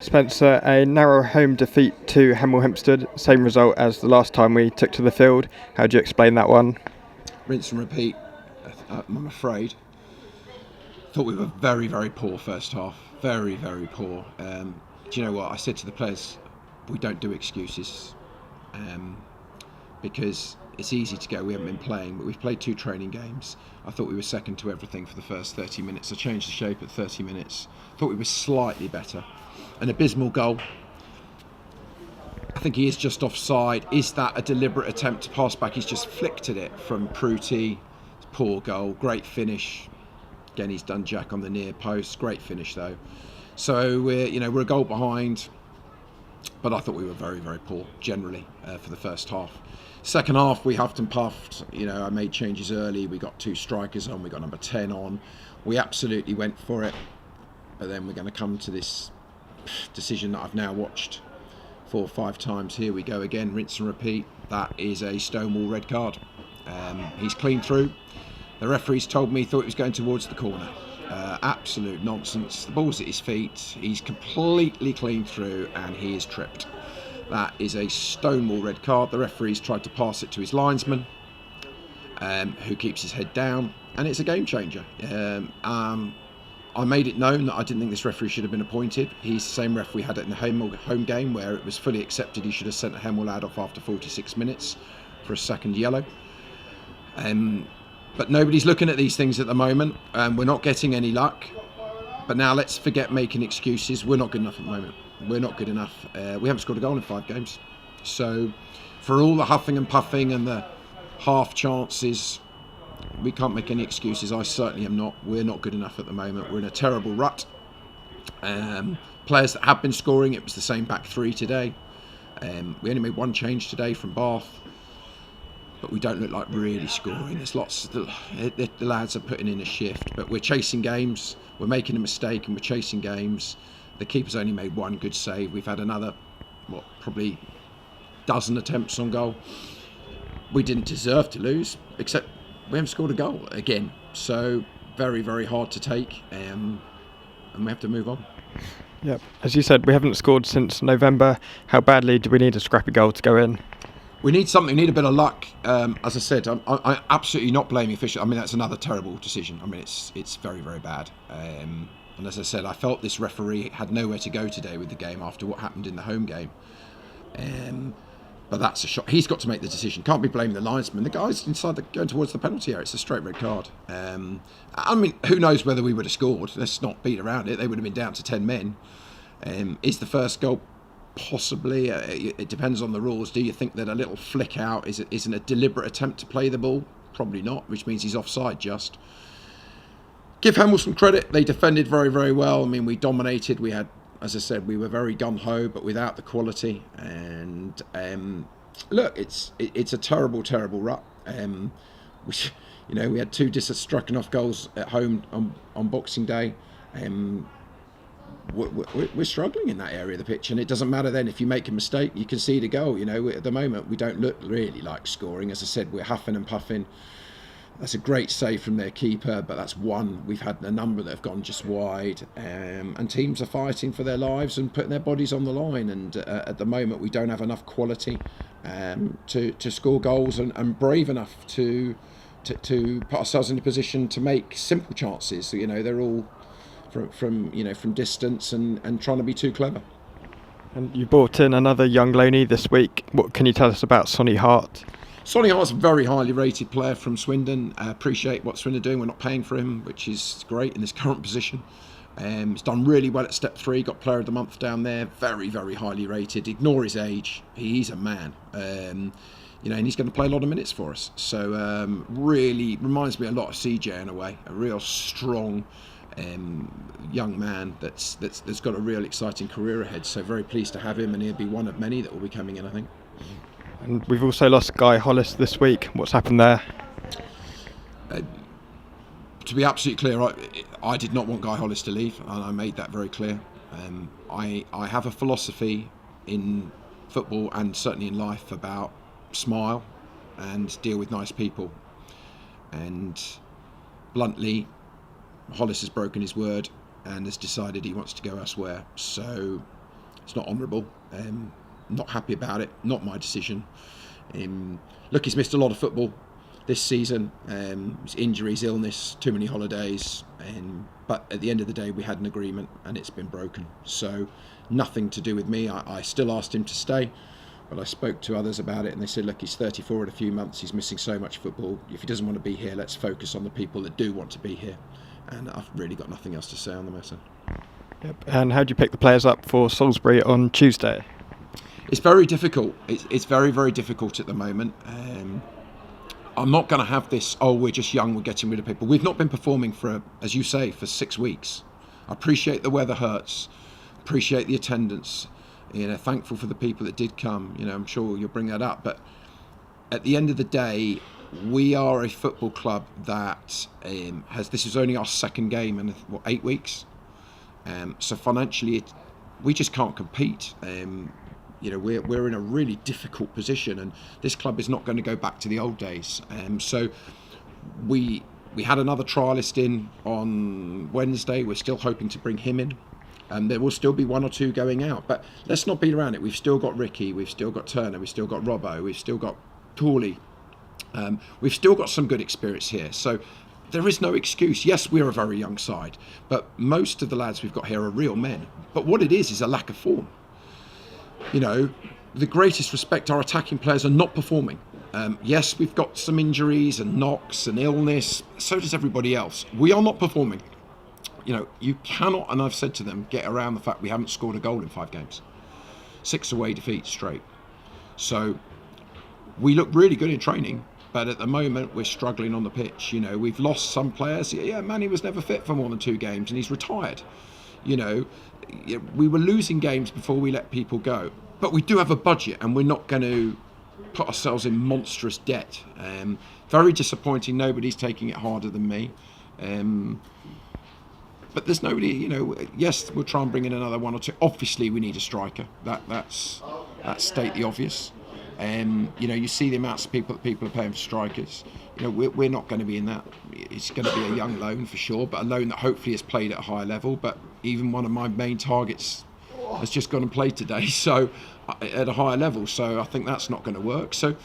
Spencer, a narrow home defeat to Hemel Hempstead, same result as the last time we took to the field. How do you explain that one? Rinse and repeat, I'm afraid. Thought we were very, very poor first half. Very, very poor. Do you know what? I said to the players, we don't do excuses. Because it's easy to go, we haven't been playing, but we've played 2 training games. I thought we were second to everything for the first 30 minutes. I changed the shape at 30 minutes. Thought we were slightly better. An abysmal goal. I think he is just offside. Is that a deliberate attempt to pass back? He's just flicked at it from Pruti. Poor goal, great finish. Again, he's done Jack on the near post. Great finish though. So we're a goal behind, but I thought we were very, very poor generally for the first half. Second half, we huffed and puffed. I made changes early. We got 2 strikers on. We got number 10 on. We absolutely went for it. But then we're going to come to this decision that I've now watched 4 or 5 times. Here we go again, rinse and repeat. That is a stonewall red card. He's clean through. The referees told me he thought it was going towards the corner. Absolute nonsense. The ball's at his feet. He's completely clean through and he is tripped. That is a stonewall red card. The referees tried to pass it to his linesman, who keeps his head down, and it's a game changer. I made it known that I didn't think this referee should have been appointed. He's the same ref we had in the home game where it was fully accepted he should have sent a Hemel lad off after 46 minutes for a second yellow. But nobody's looking at these things at the moment. We're not getting any luck. But now let's forget making excuses. We're not good enough at the moment. We're not good enough. We haven't scored a goal in 5 games. So for all the huffing and puffing and the half chances, we can't make any excuses. I certainly am not. We're not good enough at the moment. We're in a terrible rut. Players that have been scoring, it was the same back 3 today. We only made 1 change today from Bath. But we don't look like really scoring. There's lots. The lads are putting in a shift, but we're chasing games. We're making a mistake, and we're chasing games. The keeper's only made 1 good save. We've had another, probably dozen attempts on goal. We didn't deserve to lose, except we haven't scored a goal again. So very, very hard to take, and we have to move on. Yep. As you said, we haven't scored since November. How badly do we need a scrappy goal to go in? We need something. We need a bit of luck. As I said, I'm absolutely not blaming officials. I mean, that's another terrible decision. I mean, it's very, very bad. And as I said, I felt this referee had nowhere to go today with the game after what happened in the home game. But that's a shot. He's got to make the decision. Can't be blaming the linesman. The guy's inside going towards the penalty area. It's a straight red card. I mean, who knows whether we would have scored? Let's not beat around it. They would have been down to 10 men. Is the first goal? Possibly. It depends on the rules. Do you think that a little flick out isn't a deliberate attempt to play the ball? Probably not, which means he's offside just. Give Hemel some credit. They defended very, very well. I mean, we dominated. We had, as I said, we were very gung-ho, but without the quality. And look, it's a terrible, terrible rut. We had 2 struck off goals at home on Boxing Day. We're struggling in that area of the pitch, and it doesn't matter then if you make a mistake, you concede a goal. At the moment we don't look really like scoring. As I said, we're huffing and puffing. That's a great save from their keeper, but that's one. We've had a number that have gone just wide, and teams are fighting for their lives and putting their bodies on the line, and at the moment we don't have enough quality to score goals and brave enough to put ourselves in a position to make simple chances. They're all from distance and trying to be too clever. And you brought in another young loanee this week. What can you tell us about Sonny Hart? Sonny Hart's a very highly rated player from Swindon. I appreciate what Swindon are doing. We're not paying for him, which is great in this current position. He's done really well at step 3, got player of the month down there. Very, very highly rated. Ignore his age. He's a man. And he's going to play a lot of minutes for us. So really reminds me a lot of CJ in a way. A real strong young man that's got a real exciting career ahead. So very pleased to have him, and he'll be one of many that will be coming in, I think. And we've also lost Guy Hollis this week. What's happened there? To be absolutely clear, I did not want Guy Hollis to leave, and I made that very clear. I have a philosophy in football and certainly in life about smile and deal with nice people. And bluntly, Hollis has broken his word and has decided he wants to go elsewhere. So It's not honourable. Not happy about it. Not my decision. Look, he's missed a lot of football this season. His injuries, illness, too many holidays. But at the end of the day, we had an agreement and it's been broken. So nothing to do with me. I still asked him to stay, but I spoke to others about it and they said, look, he's 34 in a few months. He's missing so much football. If he doesn't want to be here, let's focus on the people that do want to be here. And I've really got nothing else to say on the matter. Yep. And how do you pick the players up for Salisbury on Tuesday? It's very difficult. It's very, very difficult at the moment. I'm not going to have this, oh, we're just young, we're getting rid of people. We've not been performing for, as you say, for 6 weeks. I appreciate the weather hurts, appreciate the attendance, thankful for the people that did come. I'm sure you'll bring that up. But at the end of the day, we are a football club that this is only our second game in 8 weeks. So financially, we just can't compete. We're in a really difficult position, and this club is not going to go back to the old days. So we had another trialist in on Wednesday. We're still hoping to bring him in. There will still be 1 or 2 going out, but let's not beat around it. We've still got Ricky, we've still got Turner, we've still got Robbo, we've still got Cooley. We've still got some good experience here. So there is no excuse. Yes, we're a very young side, but most of the lads we've got here are real men. But what it is a lack of form. The greatest respect, our attacking players are not performing. Yes, we've got some injuries and knocks and illness. So does everybody else. We are not performing. You cannot, and I've said to them, get around the fact we haven't scored a goal in 5 games. 6 away defeats straight. So we look really good in training, but at the moment we're struggling on the pitch. We've lost some players. Yeah, Manny was never fit for more than 2 games and he's retired. We were losing games before we let people go. But we do have a budget and we're not going to put ourselves in monstrous debt. Very disappointing. Nobody's taking it harder than me. But there's nobody, yes, we'll try and bring in another 1 or 2. Obviously, we need a striker. That's state the obvious. You see the amounts of people are paying for strikers. We're not going to be in that. It's going to be a young loan for sure, but a loan that hopefully has played at a higher level. But even one of my main targets has just gone and played today, so at a higher level. So I think that's not going to work. So,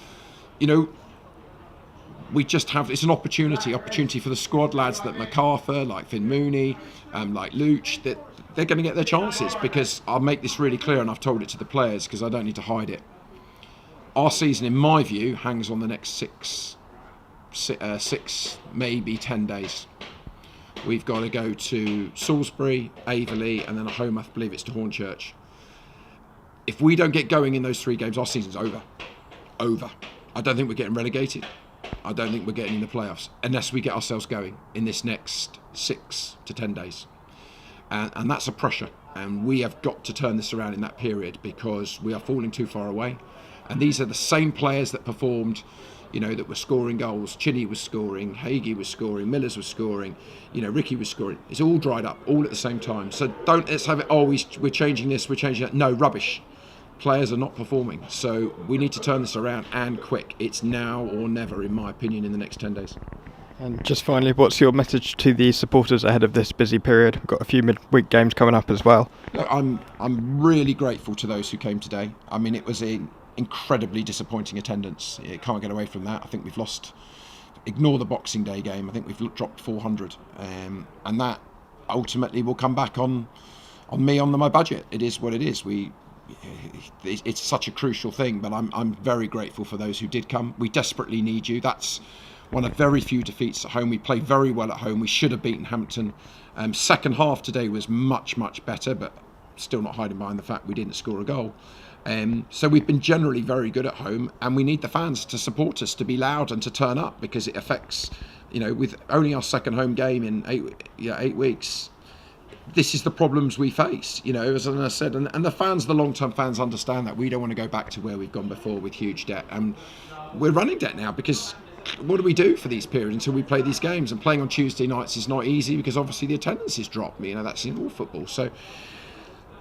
we just have, it's an opportunity for the squad lads like MacArthur, like Finn Mooney, like Luch, that they're going to get their chances, because I'll make this really clear, and I've told it to the players because I don't need to hide it. Our season, in my view, hangs on the next 6, maybe 10 days. We've got to go to Salisbury, Averley, and then a home, I believe it's to Hornchurch. If we don't get going in those 3 games, our season's over. I don't think we're getting relegated. I don't think we're getting in the playoffs unless we get ourselves going in this next 6 to 10 days. And that's a pressure. And we have got to turn this around in that period, because we are falling too far away. And these are the same players that performed, that were scoring goals. Chinney was scoring, Hagee was scoring, Millers was scoring, Ricky was scoring. It's all dried up, all at the same time. So let's have it, we're changing this, we're changing that. No, rubbish. Players are not performing. So we need to turn this around, and quick. It's now or never, in my opinion, in the next 10 days. And just finally, what's your message to the supporters ahead of this busy period? We've got a few midweek games coming up as well. Look, I'm really grateful to those who came today. I mean, it was an incredibly disappointing attendance. You can't get away from that. I think we've lost, ignore the Boxing Day game, I think we've dropped 400. And that ultimately will come back on me, on my budget. It is what it is. It's such a crucial thing, but I'm very grateful for those who did come. We desperately need you. That's one of very few defeats at home. We play very well at home. We should have beaten Hampton. Second half today was much better, but still not hiding behind the fact we didn't score a goal. So we've been generally very good at home, and we need the fans to support us, to be loud and to turn up, because it affects, with only our second home game in 8 weeks. This is the problems we face, as I said, and the fans, the long-term fans, understand that we don't want to go back to where we've gone before with huge debt, and we're running debt now, because what do we do for these periods until we play these games? And playing on Tuesday nights is not easy, because obviously the attendance is dropped. That's in all football. So,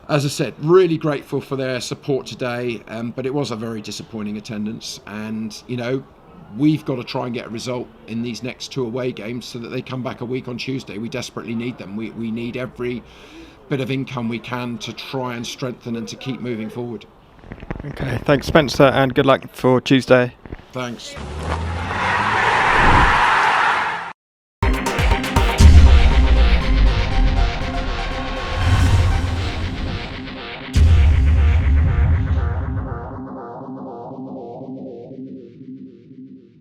as I said, really grateful for their support today, but it was a very disappointing attendance, and we've got to try and get a result in these next 2 away games so that they come back a week on Tuesday. We desperately need them. We need every bit of income we can to try and strengthen and to keep moving forward. Okay, thanks Spencer, and good luck for Tuesday. Thanks.